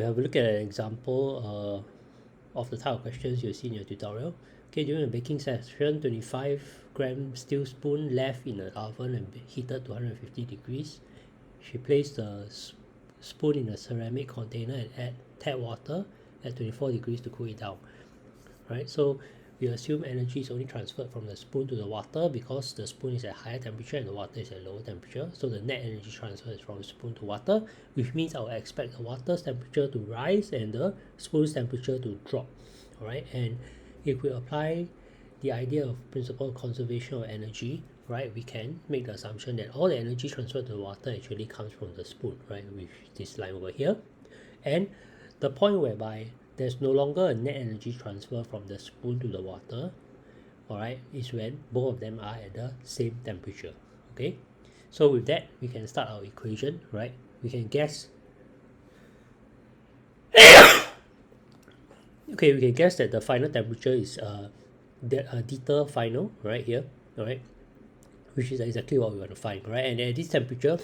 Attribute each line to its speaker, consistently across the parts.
Speaker 1: We have a look at an example of the type of questions you'll see in your tutorial. Okay, during a baking session, 25-gram steel spoon left in the oven and heated to 150 degrees. She placed the spoon in a ceramic container and add tap water at 24 degrees to cool it down. Right, so we assume energy is only transferred from the spoon to the water because the spoon is at higher temperature and the water is at lower temperature. So the net energy transfer is from spoon to water, which means I will expect the water's temperature to rise and the spoon's temperature to drop. Alright, and if we apply the idea of principle of conservation of energy, right, we can make the assumption that all the energy transferred to the water actually comes from the spoon, right, with this line over here. And the point whereby there's no longer a net energy transfer from the spoon to the water, alright, is when both of them are at the same temperature. Okay, so with that we can start our equation, right? We can guess okay, we can guess that the final temperature is delta final right here, alright, which is exactly what we want to find, right? And at this temperature,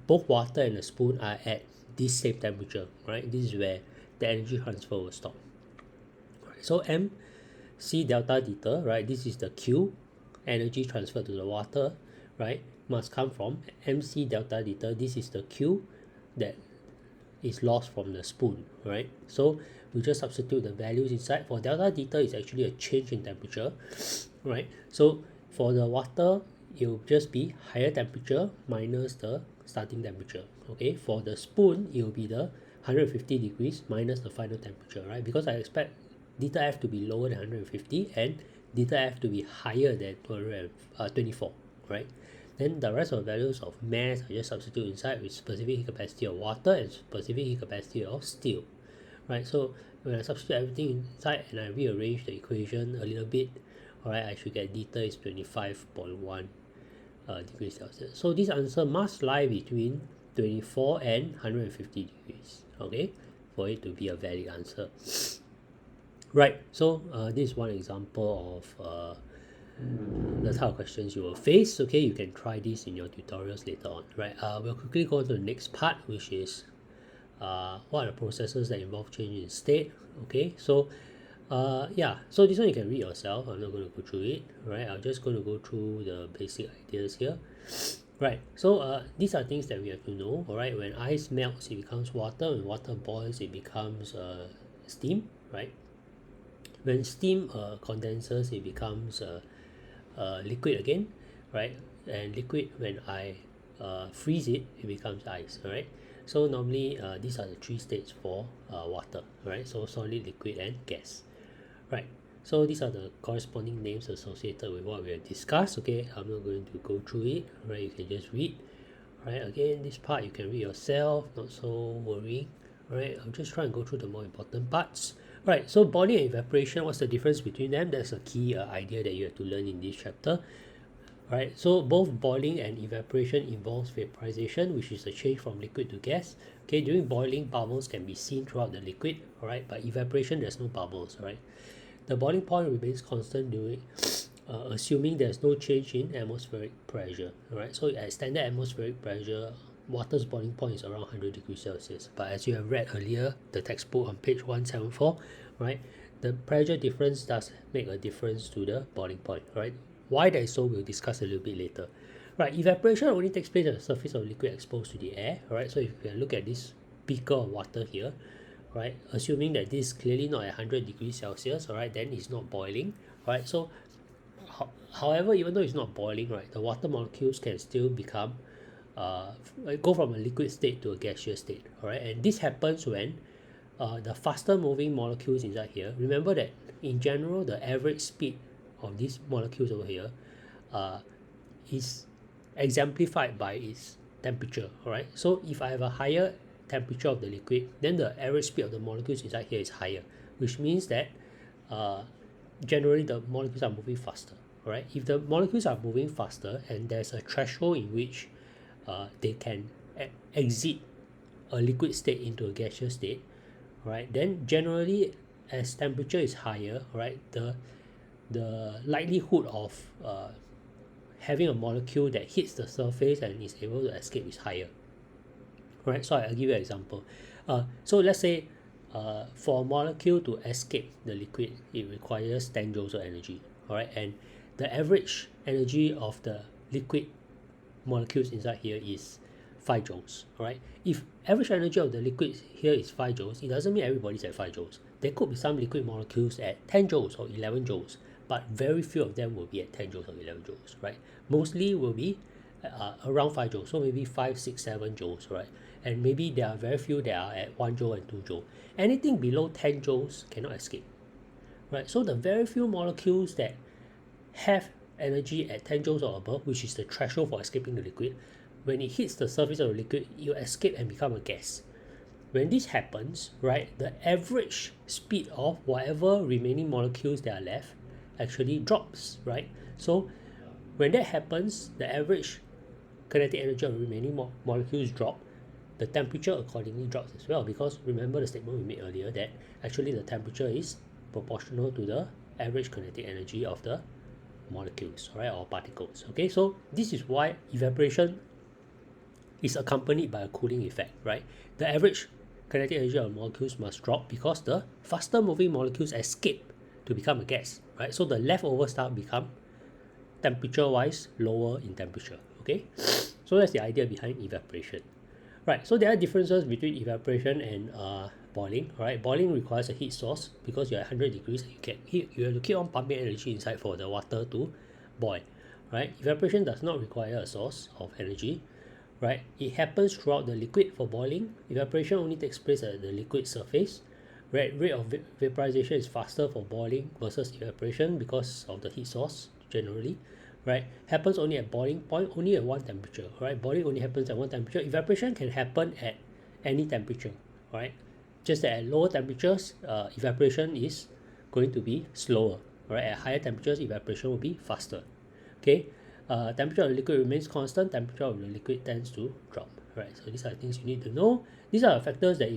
Speaker 1: both water and the spoon are at this same temperature, right? This is where the energy transfer will stop. Right, so MC delta theta, right? This is the Q, energy transfer to the water, right? Must come from MC delta theta. This is the Q that is lost from the spoon, right? So we just substitute the values inside. For delta theta is actually a change in temperature, right? So for the water, it will just be higher temperature minus the starting temperature. Okay, for the spoon, it will be the 150 degrees minus the final temperature, right? Because I expect delta F to be lower than 150 and delta F to be higher than 24, right? Then the rest of the values of mass I just substitute inside with specific heat capacity of water and specific heat capacity of steel, right? So when I substitute everything inside and I rearrange the equation a little bit, alright, I should get delta is 25.1 degrees Celsius. So this answer must lie between 24 and 150 degrees, okay, for it to be a valid answer. Right, so this is one example of the type of questions you will face. Okay, you can try this in your tutorials later on, right? We'll quickly go to the next part, which is what are the processes that involve change in state. Okay, so yeah, so this one you can read yourself. I'm not going to go through it, right? I'm just going to go through the basic ideas here. Right, so these are things that we have to know. All right, when ice melts, it becomes water. When water boils, it becomes steam, right? When steam condenses, it becomes liquid again, right? And liquid, when I freeze it, it becomes ice. All right, so normally these are the three states for water, right? So solid, liquid, and gas, right? So these are the corresponding names associated with what we have discussed. Okay, I'm not going to go through it, right? You can just read, right? Again, this part you can read yourself, not so worrying, right? I'll just try and go through the more important parts. Right, so boiling and evaporation, what's the difference between them? That's a key idea that you have to learn in this chapter. Right, so both boiling and evaporation involves vaporization, which is a change from liquid to gas. Okay, during boiling, bubbles can be seen throughout the liquid, alright, but evaporation, there's no bubbles, right? The boiling point remains constant during assuming there's no change in atmospheric pressure. Alright, so at standard atmospheric pressure, water's boiling point is around 100 degrees Celsius. But as you have read earlier, the textbook on page 174, right, the pressure difference does make a difference to the boiling point. Right, why that is so, we'll discuss a little bit later. Right, evaporation only takes place at the surface of liquid exposed to the air. Right, so if you can look at this beaker of water here, right, assuming that this is clearly not at 100 degrees Celsius, alright, then it's not boiling, right? So however, even though it's not boiling, right, the water molecules can still become go from a liquid state to a gaseous state, alright, and this happens when the faster moving molecules inside here, remember that in general the average speed of these molecules over here is exemplified by its temperature. Alright, so if I have a higher temperature of the liquid, then the average speed of the molecules inside here is higher, which means that generally the molecules are moving faster. Alright, if the molecules are moving faster and there's a threshold in which they can exit a liquid state into a gaseous state, right, then generally as temperature is higher, right, the likelihood of having a molecule that hits the surface and is able to escape is higher. Right, so I'll give you an example. So let's say for a molecule to escape the liquid, it requires 10 joules of energy. All right, and the average energy of the liquid molecules inside here is 5 joules. All right, if average energy of the liquid here is 5 joules, it doesn't mean everybody's at 5 joules. There could be some liquid molecules at 10 joules or 11 joules, but very few of them will be at 10 joules or 11 joules, right? Mostly will be around 5 joules, so maybe 5, 6, 7 joules, right? And maybe there are very few that are at 1 joule and 2 joule. Anything below 10 joules cannot escape, right? So the very few molecules that have energy at 10 joules or above, which is the threshold for escaping the liquid, when it hits the surface of the liquid, you escape and become a gas. When this happens, right, the average speed of whatever remaining molecules that are left actually drops, right? So when that happens, the average kinetic energy of the remaining molecules drop, the temperature accordingly drops as well, because remember the statement we made earlier that actually the temperature is proportional to the average kinetic energy of the molecules, right, or particles. Okay, so this is why evaporation is accompanied by a cooling effect, right? The average kinetic energy of molecules must drop because the faster moving molecules escape to become a gas, right? So the leftover stuff become temperature wise lower in temperature. Okay, so that's the idea behind evaporation. Right, so there are differences between evaporation and boiling. Right, boiling requires a heat source because you're at 100 degrees. You have to keep on pumping energy inside for the water to boil. Right, evaporation does not require a source of energy. Right, it happens throughout the liquid. For boiling, evaporation only takes place at the liquid surface. Right, rate of vaporization is faster for boiling versus evaporation because of the heat source generally. Right, happens only at boiling point, only at one temperature. Right, boiling only happens at one temperature. Evaporation can happen at any temperature. Right, just that at lower temperatures, evaporation is going to be slower. Right, at higher temperatures, evaporation will be faster. Okay, temperature of the liquid remains constant. Temperature of the liquid tends to drop. Right, so these are things you need to know. These are the factors that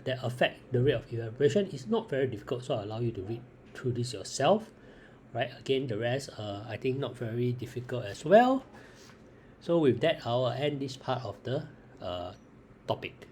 Speaker 1: that affect the rate of evaporation. It's not very difficult, so I'll allow you to read through this yourself. Right, again, the rest I think not very difficult as well. So with that, I'll end this part of the topic.